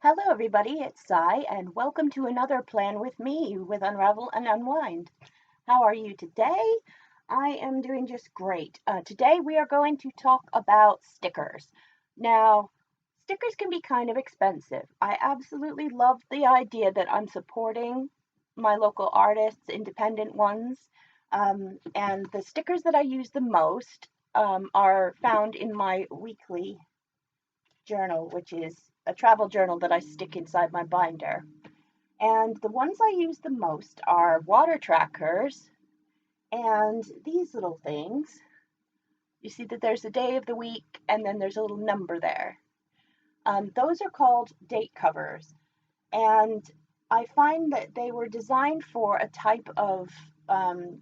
Hello, everybody. It's Sai, and welcome to another Plan with Me with Unravel and Unwind. How are you today? I am doing just great. Today, we are going to talk about stickers. Now, stickers can be kind of expensive. I absolutely love the idea that I'm supporting my local artists, independent ones, and the stickers that I use the most are found in my weekly journal, which is a travel journal that I stick inside my binder. And the ones I use the most are water trackers and these little things. You see that there's a day of the week and then there's a little number there. Those are called date covers. And I find that they were designed for a type of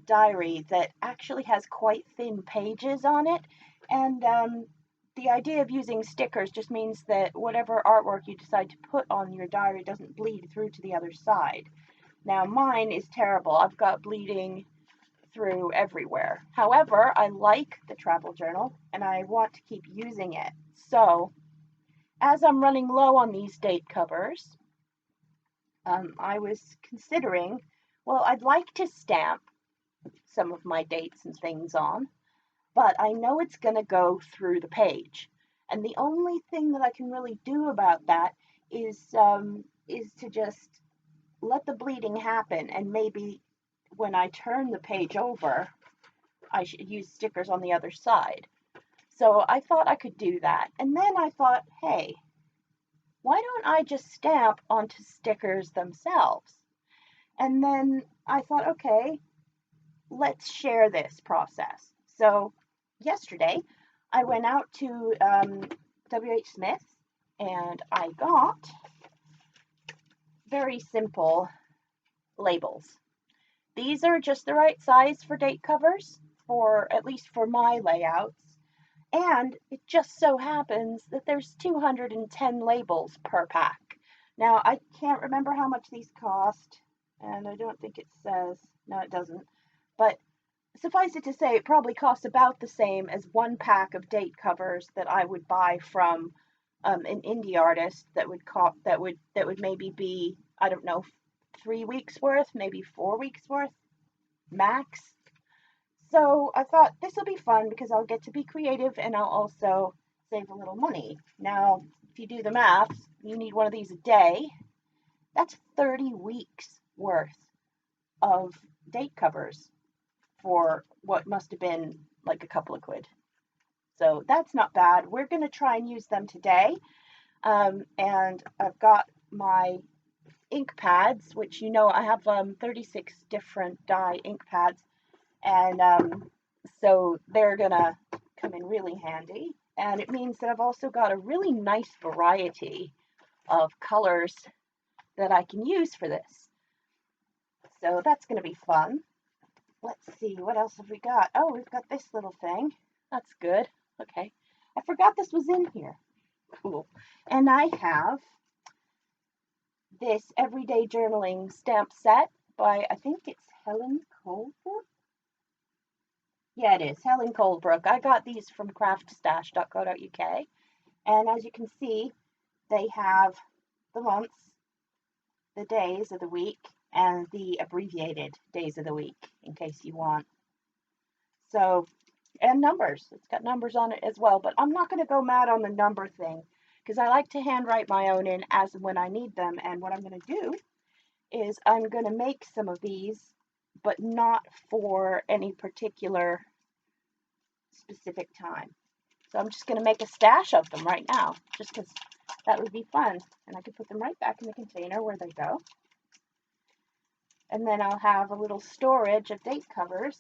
diary that actually has quite thin pages on it. And the idea of using stickers just means that whatever artwork you decide to put on your diary doesn't bleed through to the other side. Now, mine is terrible. I've got bleeding through everywhere. However, I like the travel journal and I want to keep using it. So, as I'm running low on these date covers, I was considering, well, I'd like to stamp some of my dates and things on, but I know it's going to go through the page. And the only thing that I can really do about that is to just let the bleeding happen, and maybe when I turn the page over, I should use stickers on the other side. So I thought I could do that. And then I thought, hey, why don't I just stamp onto stickers themselves? And then I thought, okay, let's share this process. So yesterday, I went out to WHSmith and I got very simple labels. These are just the right size for date covers, for at least for my layouts. And it just so happens that there's 210 labels per pack. Now, I can't remember how much these cost, and I don't think it says. No, it doesn't. But suffice it to say, it probably costs about the same as one pack of date covers that I would buy from an indie artist that would maybe be, I don't know, 3 weeks worth, maybe 4 weeks worth max. So I thought this will be fun because I'll get to be creative and I'll also save a little money. Now, if you do the math, you need one of these a day. That's 30 weeks worth of date covers for what must have been like a couple of quid. So that's not bad. We're going to try and use them today. And I've got my ink pads, which you know I have 36 different dye ink pads. And so they're going to come in really handy. And it means that I've also got a really nice variety of colors that I can use for this. So that's going to be fun. Let's see, what else have we got? Oh, we've got this little thing. That's good. Okay. I forgot this was in here. Cool. And I have this everyday journaling stamp set by, I think it's Helen Coldbrook. Yeah, it is Helen Coldbrook. I got these from craftstash.co.uk. And as you can see, they have the months, the days of the week, and the abbreviated days of the week in case you want. So, and numbers. It's got numbers on it as well, but I'm not going to go mad on the number thing because I like to handwrite my own in as and when I need them. And what I'm going to do is I'm going to make some of these, but not for any particular specific time. So I'm just going to make a stash of them right now, just because that would be fun. And I could put them right back in the container where they go. And then I'll have a little storage of date covers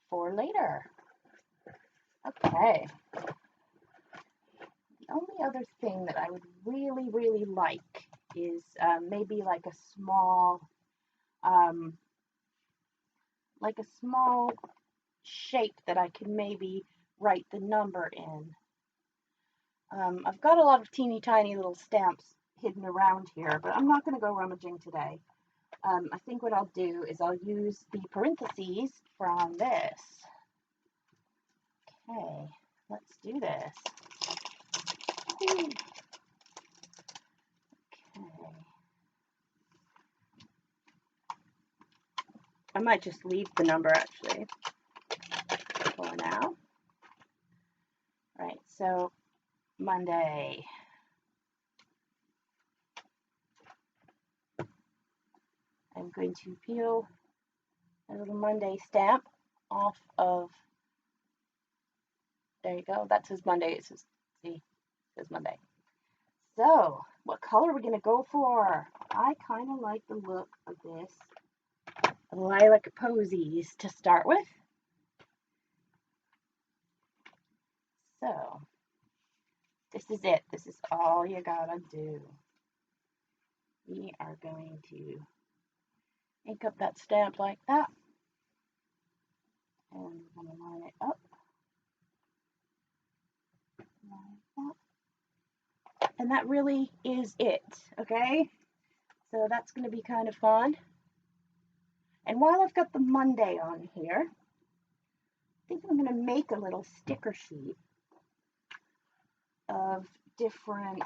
for later. Okay. The only other thing that I would really, really like is maybe like a small shape that I can maybe write the number in. I've got a lot of teeny tiny little stamps hidden around here, but I'm not going to go rummaging today. I think what I'll do is I'll use the parentheses from this. Okay, let's do this. Okay. I might just leave the number actually for now. All right, so Monday. I'm going to peel a little Monday stamp off of, there you go, that says Monday, it says, see, it says Monday. So, what color are we going to go for? I kind of like the look of this lilac posies to start with. So, this is it. This is all you gotta do. We are going to ink up that stamp like that. And we're going to line it up like that. And that really is it, okay? So that's going to be kind of fun. And while I've got the Monday on here, I think I'm going to make a little sticker sheet of different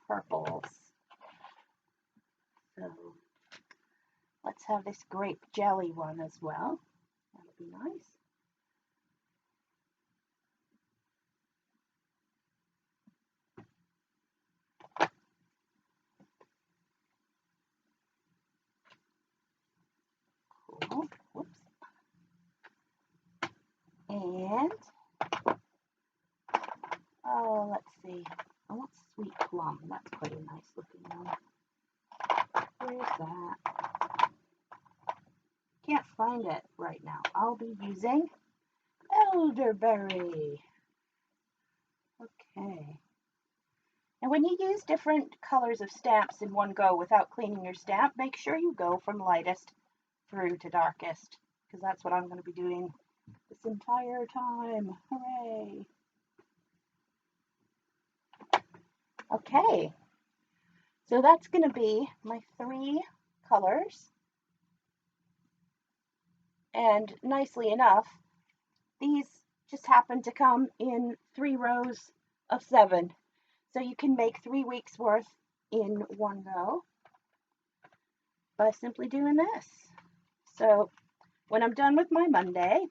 purples. So let's have this grape jelly one as well. That'll be nice. Cool. Whoops. And, oh, let's see. I want sweet plum. That's quite a nice looking one. Where's that? Can't find it right now. I'll be using elderberry. Okay. And when you use different colors of stamps in one go without cleaning your stamp, make sure you go from lightest through to darkest, because that's what I'm going to be doing this entire time. Hooray! Okay, so that's going to be my 3 colors. And nicely enough, these just happen to come in 3 rows of 7. So you can make 3 weeks worth in one go by simply doing this. So when I'm done with my Monday,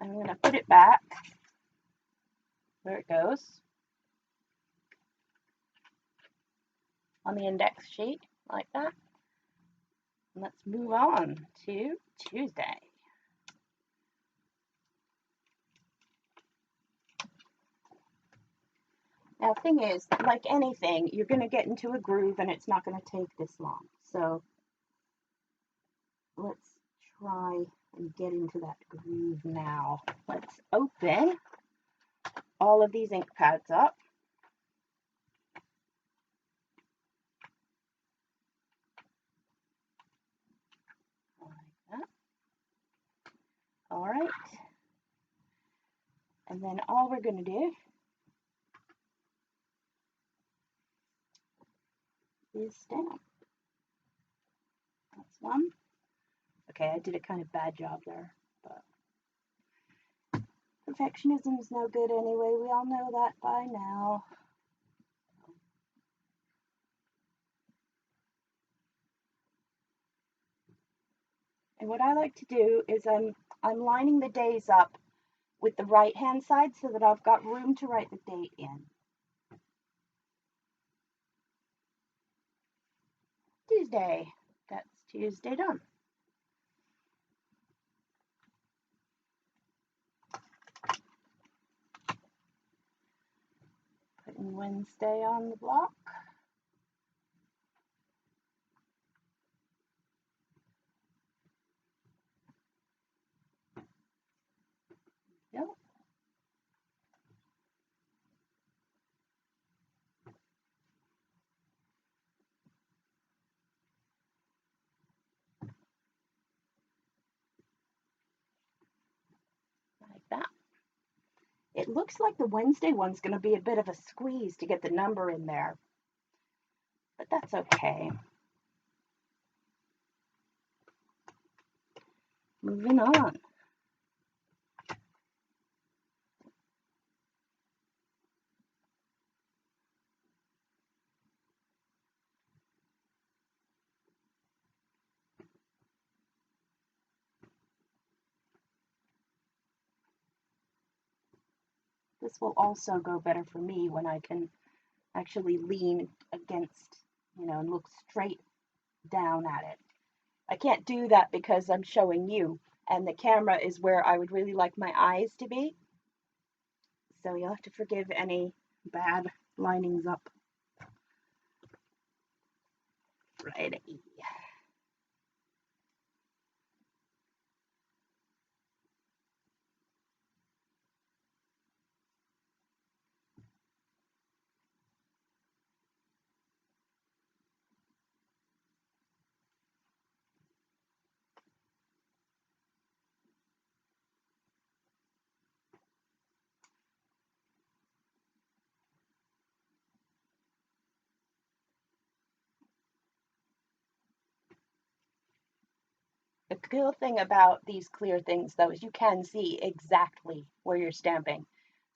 I'm going to put it back where it goes on the index sheet like that. And let's move on to Tuesday. Now, the thing is, like anything, you're going to get into a groove and it's not going to take this long. So let's try and get into that groove now. Let's open all of these ink pads up. Like that. All right. And then all we're going to do is stamp. That's one. Okay, I did a kind of bad job there, but perfectionism is no good anyway. We all know that by now. And what I like to do is I'm lining the days up with the right hand side so that I've got room to write the date in. Tuesday. That's Tuesday done. Putting Wednesday on the block. Yep. Like that. It looks like the Wednesday one's going to be a bit of a squeeze to get the number in there, but that's okay. Moving on. this will also go better for me when I can actually lean against, and look straight down at it. I can't do that because I'm showing you, and the camera is where I would really like my eyes to be. So you'll have to forgive any bad linings up. Righty. The cool thing about these clear things, though, is you can see exactly where you're stamping.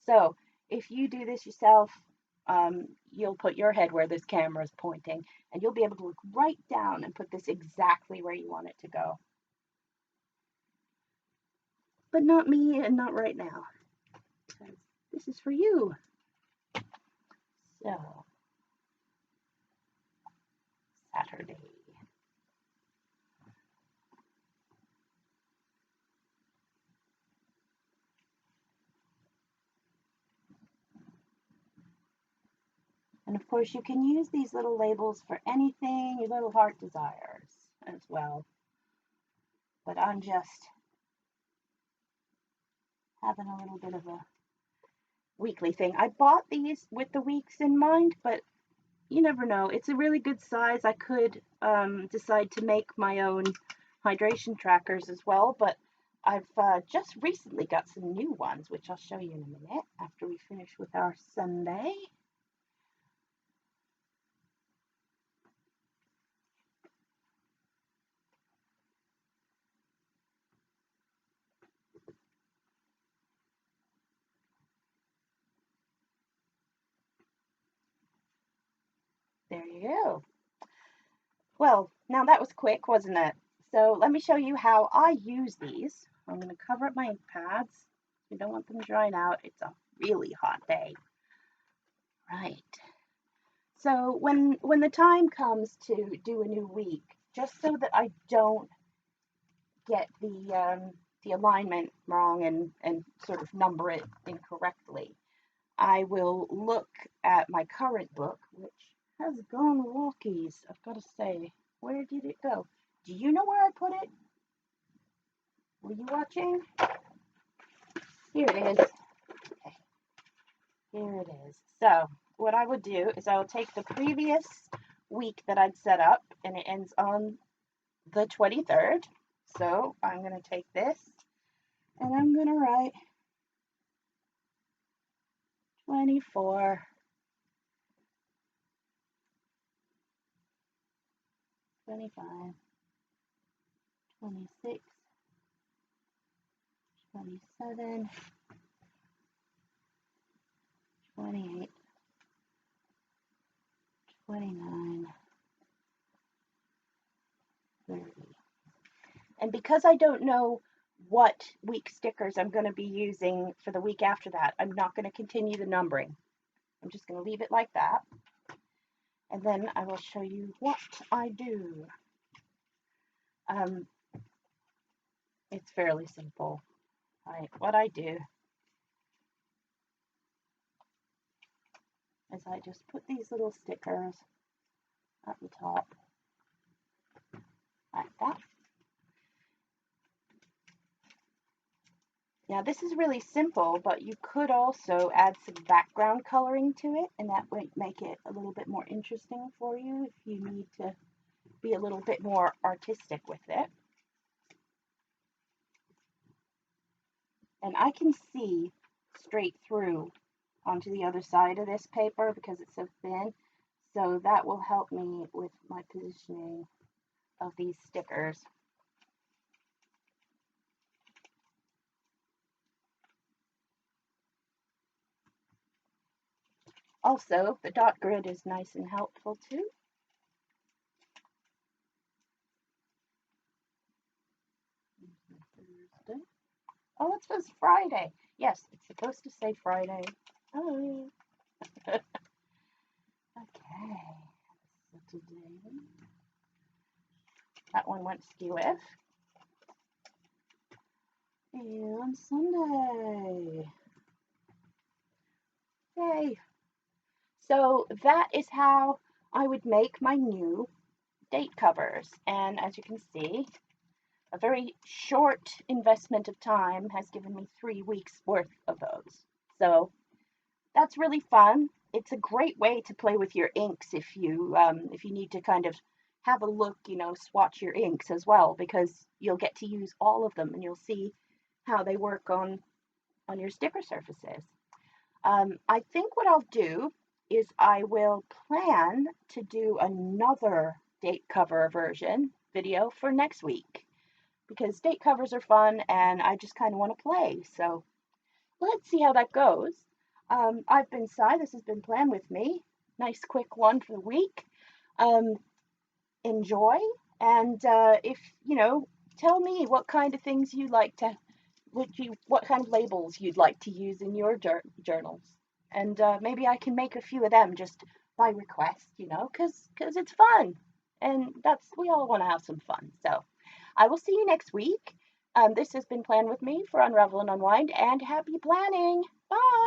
So if you do this yourself, you'll put your head where this camera is pointing, and you'll be able to look right down and put this exactly where you want it to go. But not me, and not right now, because this is for you. So, Saturday. And of course, you can use these little labels for anything your little heart desires as well. But I'm just having a little bit of a weekly thing. I bought these with the weeks in mind, but you never know. It's a really good size. I could decide to make my own hydration trackers as well, but I've just recently got some new ones, which I'll show you in a minute after we finish with our Sunday. There you go. Well, now that was quick, wasn't it? So let me show you how I use these. I'm going to cover up my ink pads. We don't want them drying out. It's a really hot day. Right. So when the time comes to do a new week, just so that I don't get the alignment wrong and sort of number it incorrectly, I will look at my current book, which has gone walkies, I've got to say. Where did it go? Do you know where I put it? Were you watching? Here it is. Okay. Here it is. So what I would do is I will take the previous week that I'd set up, and it ends on the 23rd. So I'm going to take this and I'm going to write 24, 25, 26, 27, 28, 29, 30. And because I don't know what week stickers I'm going to be using for the week after that, I'm not going to continue the numbering. I'm just going to leave it like that. And then I will show you what I do. It's fairly simple. Right, what I do is I just put these little stickers at the top, like that. Now this is really simple, but you could also add some background coloring to it, and that might make it a little bit more interesting for you if you need to be a little bit more artistic with it. And I can see straight through onto the other side of this paper because it's so thin, so that will help me with my positioning of these stickers. Also, the dot grid is nice and helpful too. Oh, it says Friday. Yes, it's supposed to say Friday. Oh. Okay. So today, that one went skew-if. And Sunday. Yay. So that is how I would make my new date covers. And as you can see, a very short investment of time has given me 3 weeks worth of those. So that's really fun. It's a great way to play with your inks if you need to kind of have a look, swatch your inks as well, because you'll get to use all of them and you'll see how they work on your sticker surfaces. I think what I'll do is I will plan to do another date cover version video for next week, because date covers are fun and I just kind of want to play. So let's see how that goes. I've been Cy. This has been Plan With Me. Nice quick one for the week. Um, Enjoy, and if tell me what kind of things you like to what kind of labels you'd like to use in your journals, and maybe I can make a few of them just by request, because it's fun, and we all want to have some fun. So I will see you next week. This has been Plan With Me for Unravel and Unwind, and happy planning. Bye.